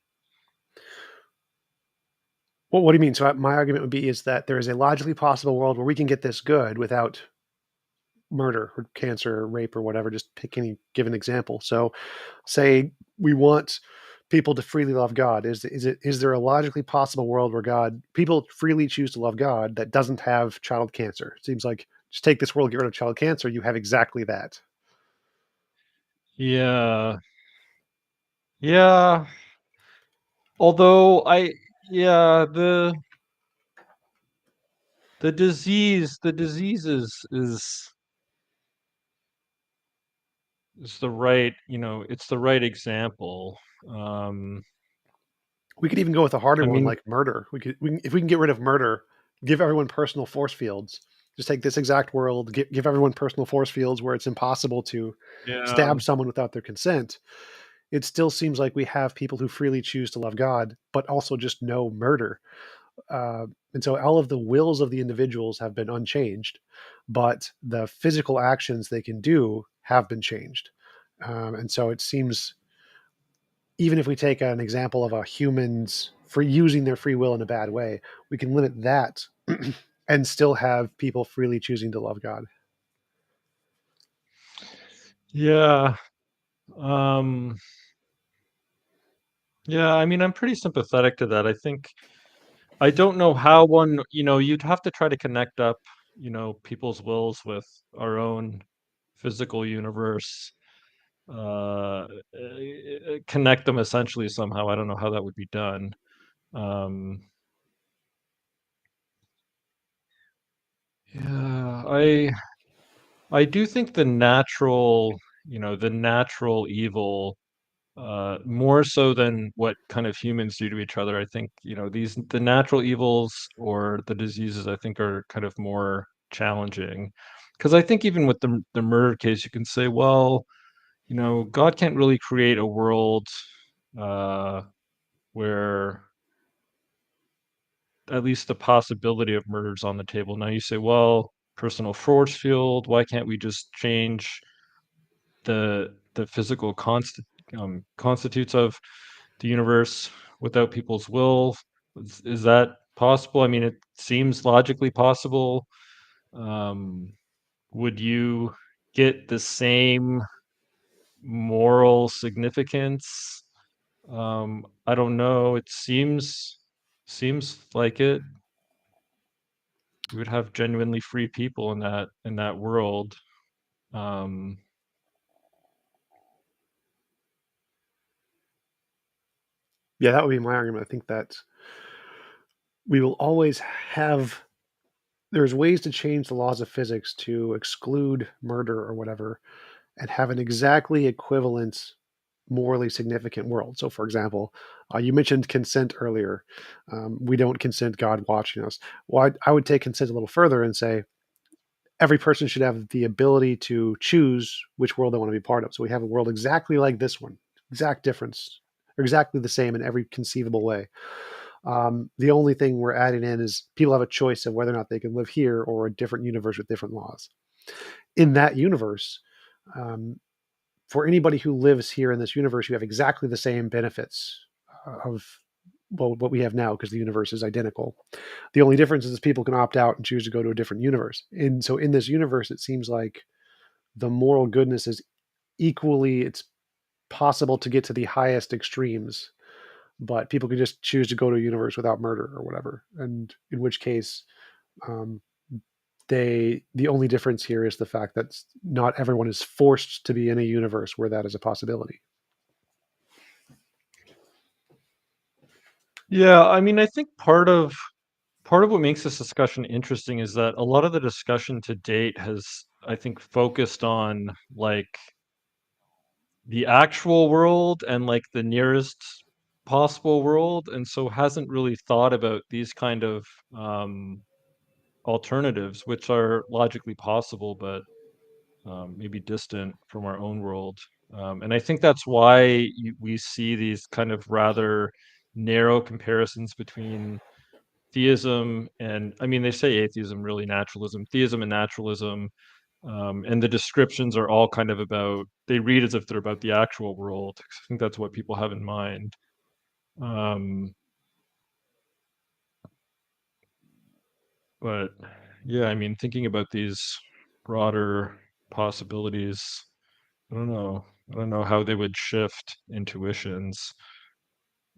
Well, what do you mean? So, my argument would be is that there is a logically possible world where we can get this good without murder or cancer or rape or whatever. Just pick any given example. So, say we want people to freely love God. Is there a logically possible world where God people freely choose to love God that doesn't have child cancer? It seems like just take this world, get rid of child cancer, you have exactly that. Yeah. Yeah. Although yeah, the disease is the right, it's the right example. Um, We could even go with a harder I one mean, like murder. If we can get rid of murder, give everyone personal force fields. Just take this exact world, give everyone personal force fields where it's impossible to yeah. stab someone without their consent. It still seems like we have people who freely choose to love God, but also just no murder. And so all of the wills of the individuals have been unchanged, but the physical actions they can do have been changed. And so it seems, even if we take an example of a human's for using their free will in a bad way, we can limit that and still have people freely choosing to love God. Yeah. Um, yeah, I mean, I'm pretty sympathetic to that. I don't know how you'd have to try to connect up, people's wills with our own physical universe, connect them essentially somehow. I don't know how that would be done. Um, I do think the natural evil, more so than what kind of humans do to each other. I think, the natural evils or the diseases, I think, are kind of more challenging. Because I think even with the murder case, you can say, well, God can't really create a world uh, where at least the possibility of murder is on the table. Now you say, well, personal force field, why can't we just change the physical constitutes of the universe without people's will? Is that possible? I mean, it seems logically possible. Um, would you get the same moral significance? I don't know. It seems like it. We would have genuinely free people in that world. Um, Yeah, that would be my argument. I think that we will always have there's ways to change the laws of physics to exclude murder or whatever and have an exactly equivalent morally significant world. So, for example, you mentioned consent earlier. We don't consent God watching us. Well, I would take consent a little further and say every person should have the ability to choose which world they want to be part of. So we have a world exactly like this one, exact difference, or exactly the same in every conceivable way. The only thing we're adding in is people have a choice of whether or not they can live here or a different universe with different laws. In that universe, um, for anybody who lives here in this universe, you have exactly the same benefits of well, what we have now because the universe is identical. The only difference is people can opt out and choose to go to a different universe. And so in this universe, it seems like the moral goodness is equally, it's possible to get to the highest extremes, but people can just choose to go to a universe without murder or whatever. And in which case, um, the only difference here is the fact that not everyone is forced to be in a universe where that is a possibility. yeah, I mean, I think part of what makes this discussion interesting is that a lot of the discussion to date has, I think, focused on like the actual world and like the nearest possible world, and so hasn't really thought about these kind of um, alternatives, which are logically possible, but maybe distant from our own world. And I think that's why we see these kind of rather narrow comparisons between theism and, I mean, they say atheism, really naturalism, theism and naturalism. And the descriptions are all kind of about, they read as if they're about the actual world. I think that's what people have in mind. Um, but yeah, I mean, thinking about these broader possibilities, I don't know. I don't know how they would shift intuitions.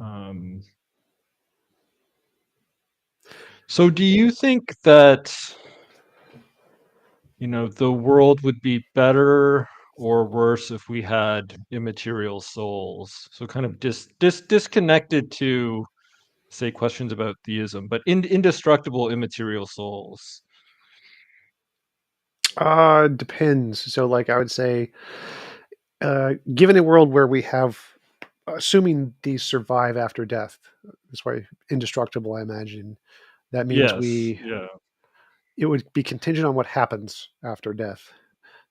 Um, so do you think that, the world would be better or worse if we had immaterial souls? So kind of disconnected to, say, questions about theism, but indestructible immaterial souls. Depends. So, like, I would say, given a world where we have, assuming these survive after death, this way indestructible, I imagine that means Yes, we yeah. it would be contingent on what happens after death.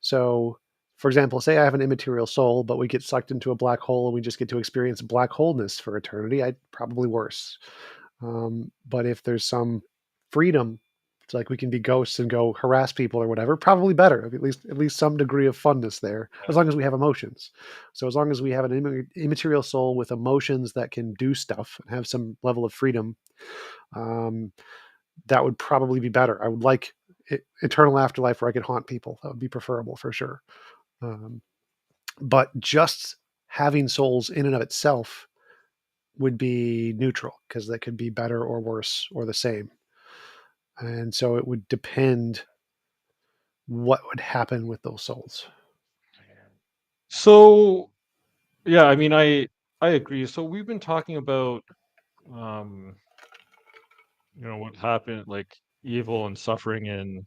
So, for example, say I have an immaterial soul, but we get sucked into a black hole and we just get to experience black wholeness for eternity. I'd probably worse. But if there's some freedom, it's like we can be ghosts and go harass people or whatever, probably better. At least some degree of funness there, as long as we have emotions. So as long as we have an immaterial soul with emotions that can do stuff and have some level of freedom, um, that would probably be better. I would like eternal afterlife where I could haunt people. That would be preferable for sure. Um, but just having souls in and of itself would be neutral because that could be better or worse or the same. And so it would depend what would happen with those souls. So yeah, I mean, I agree. So we've been talking about um, what happened, like evil and suffering in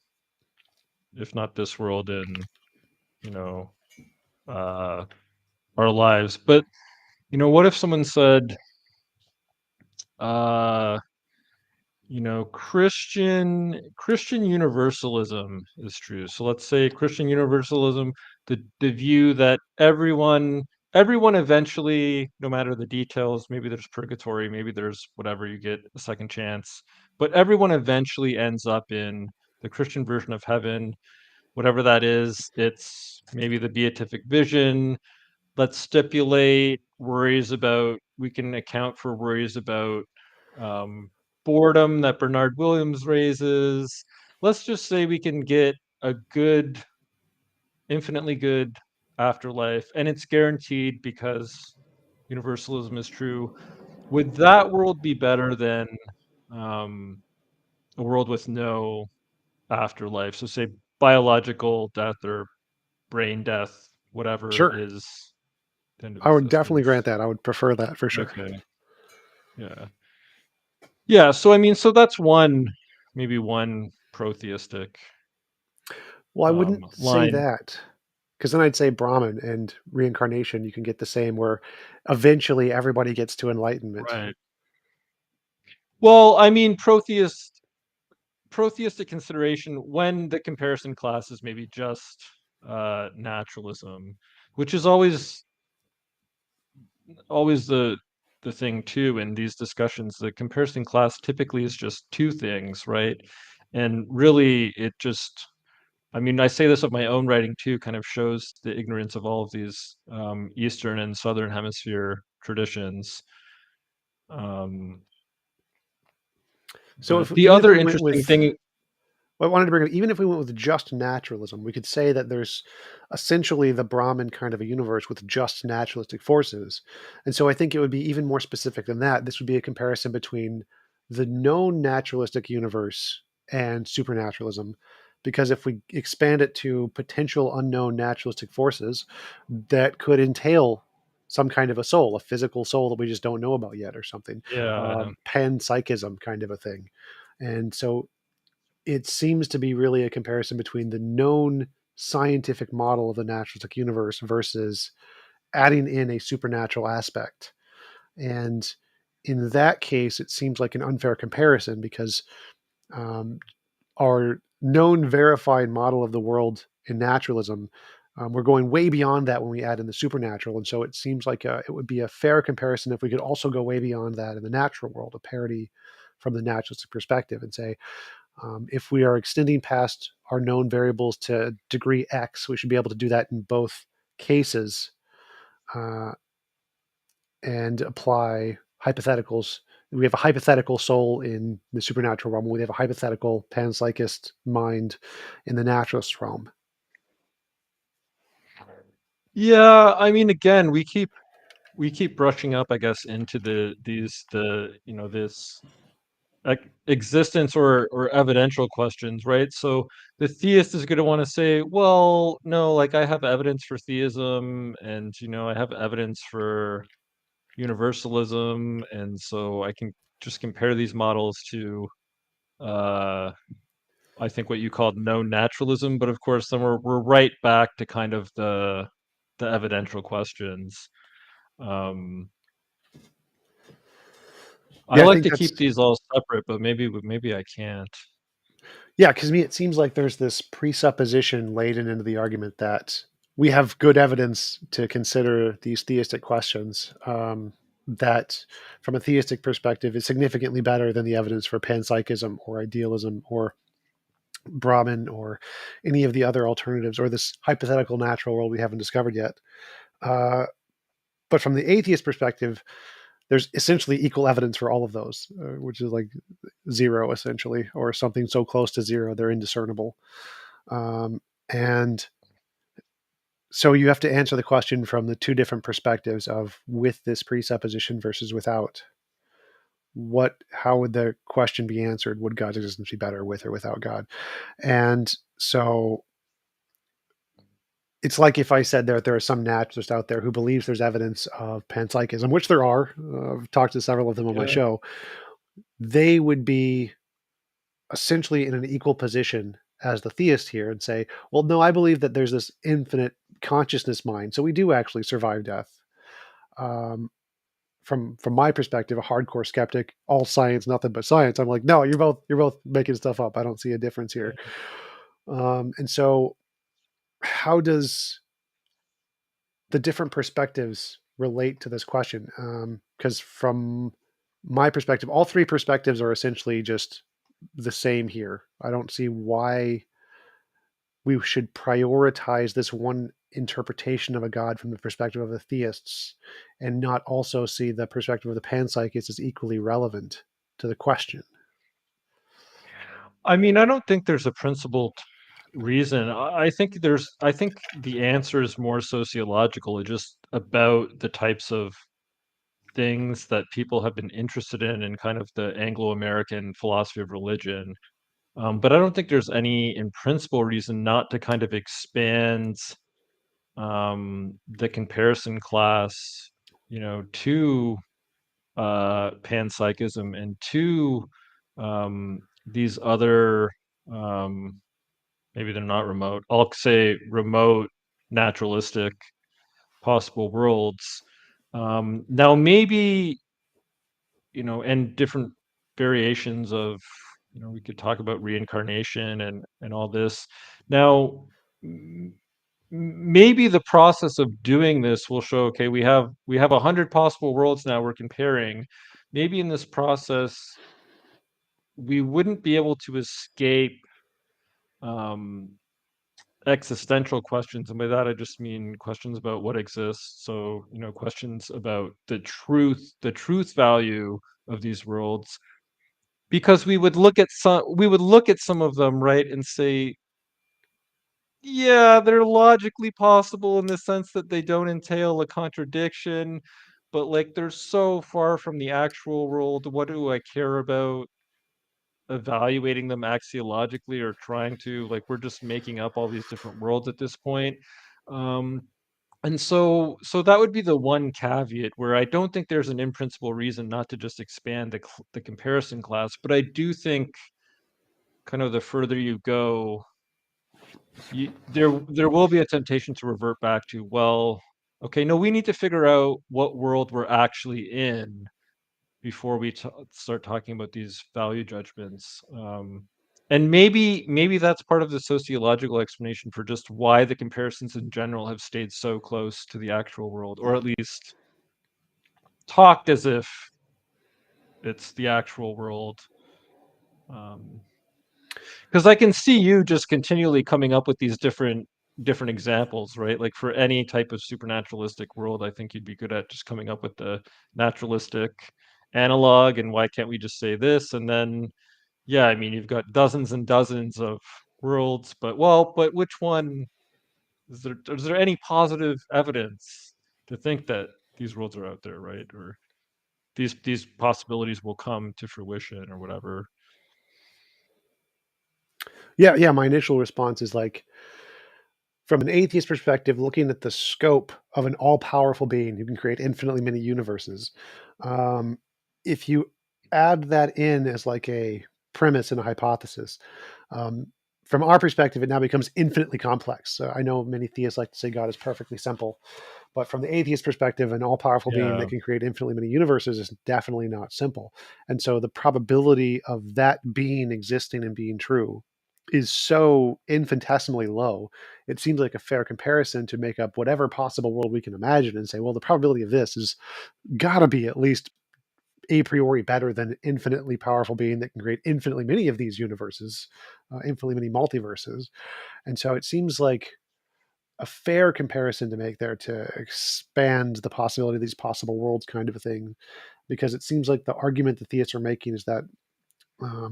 if not this world, in you know uh, our lives. But what if someone said, uh, Christian universalism is true. So let's say Christian universalism, the view that everyone eventually, no matter the details, maybe there's purgatory, maybe there's whatever, you get a second chance, but everyone eventually ends up in the Christian version of heaven, whatever that is. It's maybe the beatific vision. Let's stipulate worries about, we can account for worries about um, boredom that Bernard Williams raises. Let's just say we can get a good, infinitely good afterlife, and it's guaranteed because universalism is true. Would that world be better than um, a world with no afterlife? So, say biological death or brain death, whatever Sure. is the end of I would definitely grant existence. that. I would prefer that for sure. Okay. Yeah. Yeah. So I mean, so that's maybe one protheistic Well, I wouldn't say line. that, because then I'd say Brahman and reincarnation. You can get the same, where eventually everybody gets to enlightenment. Right. Well, I mean, protheistic consideration when the comparison class is maybe just naturalism, which is always the thing too in these discussions. The comparison class typically is just two things, right? And really, it just, I mean, I say this of my own writing too, kind of shows the ignorance of all of these Eastern and Southern Hemisphere traditions. Um, So but if the even if other we went interesting with, thing, well, I wanted to bring up, even if we went with just naturalism, we could say that there's essentially the Brahman kind of a universe with just naturalistic forces. And so I think it would be even more specific than that. This would be a comparison between the known naturalistic universe and supernaturalism. Because if we expand it to potential unknown naturalistic forces, that could entail some kind of a soul, a physical soul that we just don't know about yet, or something, yeah, panpsychism kind of a thing. And so it seems to be really a comparison between the known scientific model of the naturalistic universe versus adding in a supernatural aspect. And in that case, it seems like an unfair comparison because um, our known verified model of the world in naturalism, we're going way beyond that when we add in the supernatural. And so it seems like it would be a fair comparison if we could also go way beyond that in the natural world, a parity from the naturalistic perspective, and say, if we are extending past our known variables to degree X, we should be able to do that in both cases, uh, and apply hypotheticals. We have a hypothetical soul in the supernatural realm. We have a hypothetical panpsychist mind in the naturalist realm. yeah. I mean, again, we keep brushing up, I guess, into this existence or evidential questions, right? So the theist is going to want to say, well, no, like I have evidence for theism, and I have evidence for universalism, and so I can just compare these models to uh I think what you called known naturalism. But of course then we're right back to kind of the evidential questions. um I Yeah, I like think to that's keep these all separate, but maybe I can't. yeah. Because to me, it seems like there's this presupposition laden into the argument that we have good evidence to consider these theistic questions. That, from a theistic perspective, is significantly better than the evidence for panpsychism or idealism or Brahman or any of the other alternatives or this hypothetical natural world we haven't discovered yet. Uh, but from the atheist perspective, there's essentially equal evidence for all of those, which is like zero essentially, or something so close to zero they're indiscernible. And so you have to answer the question from the two different perspectives of with this presupposition versus without. How would the question be answered? Would God's existence be better with or without God? And so it's like if I said there are some naturalists out there who believes there's evidence of panpsychism, which there are. I've talked to several of them on my show. They would be essentially in an equal position as the theist here and say, well, no, I believe that there's this infinite consciousness mind, so we do actually survive death. Um, from my perspective, a hardcore skeptic, all science, nothing but science. I'm like, no, you're both making stuff up. I don't see a difference here. And so, how does the different perspectives relate to this question? Because from my perspective, all three perspectives are essentially just the same here. I don't see why we should prioritize this one interpretation of a god from the perspective of the theists and not also see the perspective of the panpsychists as equally relevant to the question. I mean, I don't think there's a principled reason. I think the answer is more sociological. It's just about the types of things that people have been interested in kind of the Anglo-American philosophy of religion. But I don't think there's any, in principle, reason not to kind of expand the comparison class, to panpsychism and to these other, um, maybe they're not remote. I'll say remote, naturalistic possible worlds. Now, maybe, and different variations of, we could talk about reincarnation and all this. Now, maybe the process of doing this will show, okay, we have 100 possible worlds now we're comparing. Maybe in this process we wouldn't be able to escape um, existential questions, and by that I just mean questions about what exists. So, questions about the truth value of these worlds, because we would look at some of them, right, and say, yeah, they're logically possible in the sense that they don't entail a contradiction, but like they're so far from the actual world. What do I care about evaluating them axiologically or trying to, like, we're just making up all these different worlds at this point. Um, and so that would be the one caveat where I don't think there's an in principle reason not to just expand the comparison class, but I do think kind of the further you go, there will be a temptation to revert back to, well, okay, no, we need to figure out what world we're actually in before we start talking about these value judgments. And maybe that's part of the sociological explanation for just why the comparisons in general have stayed so close to the actual world, or at least talked as if it's the actual world. Um, Because I can see you just continually coming up with these different examples, right? Like for any type of supernaturalistic world, I think you'd be good at just coming up with the naturalistic analog, and why can't we just say this? And then, yeah, I mean, you've got dozens and dozens of worlds, but which one is there any positive evidence to think that these worlds are out there, right? Or these possibilities will come to fruition or whatever. Yeah. My initial response is like, from an atheist perspective, looking at the scope of an all-powerful being who can create infinitely many universes, um, if you add that in as like a premise and a hypothesis, um, from our perspective, it now becomes infinitely complex. So I know many theists like to say God is perfectly simple, but from the atheist perspective, an all-powerful being that Yeah. can create infinitely many universes is definitely not simple. And so the probability of that being existing and being true is so infinitesimally low. It seems like a fair comparison to make up whatever possible world we can imagine and say, well, the probability of this is got to be at least a priori better than an infinitely powerful being that can create infinitely many of these universes, infinitely many multiverses. And so it seems like a fair comparison to make there to expand the possibility of these possible worlds, kind of a thing, because it seems like the argument the theists are making is that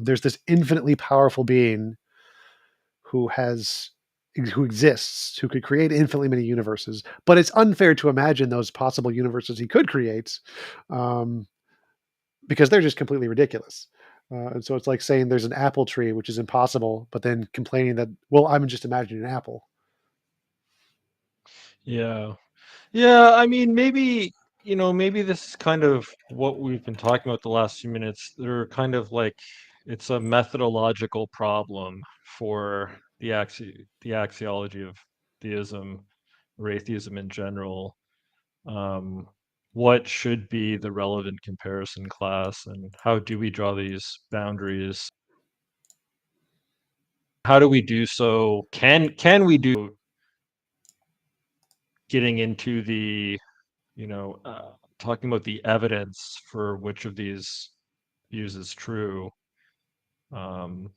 there's this infinitely powerful being who has who exists, who could create infinitely many universes, but it's unfair to imagine those possible universes he could create, um, because they're just completely ridiculous. And so it's like saying there's an apple tree, which is impossible, but then complaining that, well, I'm just imagining an apple. Yeah. Yeah, I mean, maybe this is kind of what we've been talking about the last few minutes. They're kind of like it's a methodological problem for the axiology of theism or atheism in general. Um, what should be the relevant comparison class, and how do we draw these boundaries? How do we do so? Can we do getting into the, talking about the evidence for which of these views is true? Um,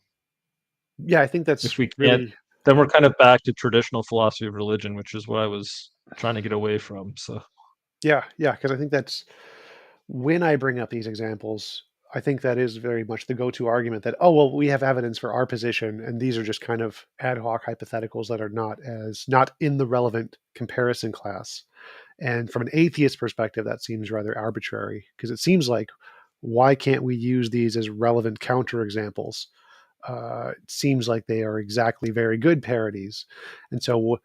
Yeah, I think if that's we can't, really then we're kind of back to traditional philosophy of religion, which is what I was trying to get away from. So, yeah, yeah, because I think that's when I bring up these examples, I think that is very much the go-to argument that, oh, well, we have evidence for our position, and these are just kind of ad hoc hypotheticals that are not in the relevant comparison class. And from an atheist perspective, that seems rather arbitrary because it seems like, why can't we use these as relevant counterexamples? It seems like they are exactly very good parodies. And so,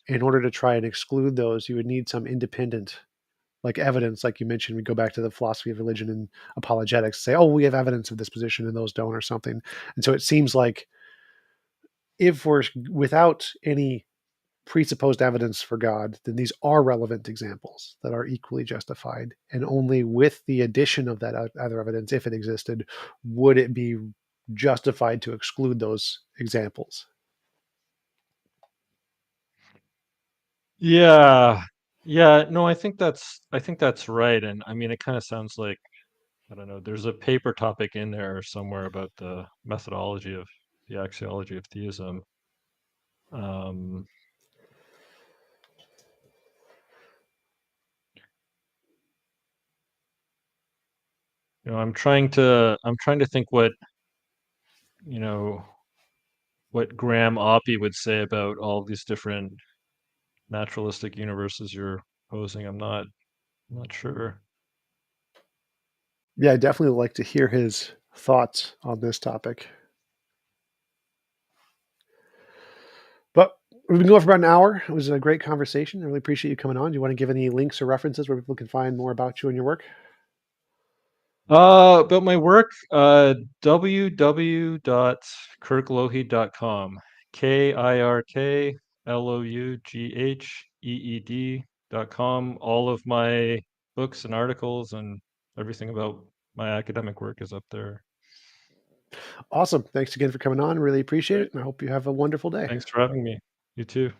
in order to try and exclude those, you would need some independent, like evidence, like you mentioned. We go back to the philosophy of religion and apologetics, say, oh, we have evidence of this position and those don't, or something. And so it seems like if we're without any presupposed evidence for God, then these are relevant examples that are equally justified. And only with the addition of that other evidence, if it existed, would it be justified to exclude those examples. yeah, yeah, no, I think that's right. And I mean, it kind of sounds like, I don't know, there's a paper topic in there somewhere about the methodology of the axiology of theism. Um, I'm trying to think you know, what Graham Oppy would say about all these different naturalistic universes you're posing. I'm not sure. Yeah, I definitely like to hear his thoughts on this topic. But we've been going for about an hour. It was a great conversation. I really appreciate you coming on. Do you want to give any links or references where people can find more about you and your work? About my work, www.kirklougheed.com. KIRKLOUGHEED.com. All of my books and articles and everything about my academic work is up there. Awesome. Thanks again for coming on. Really appreciate Great. it. And I hope you have a wonderful day. Thanks for having me. You too.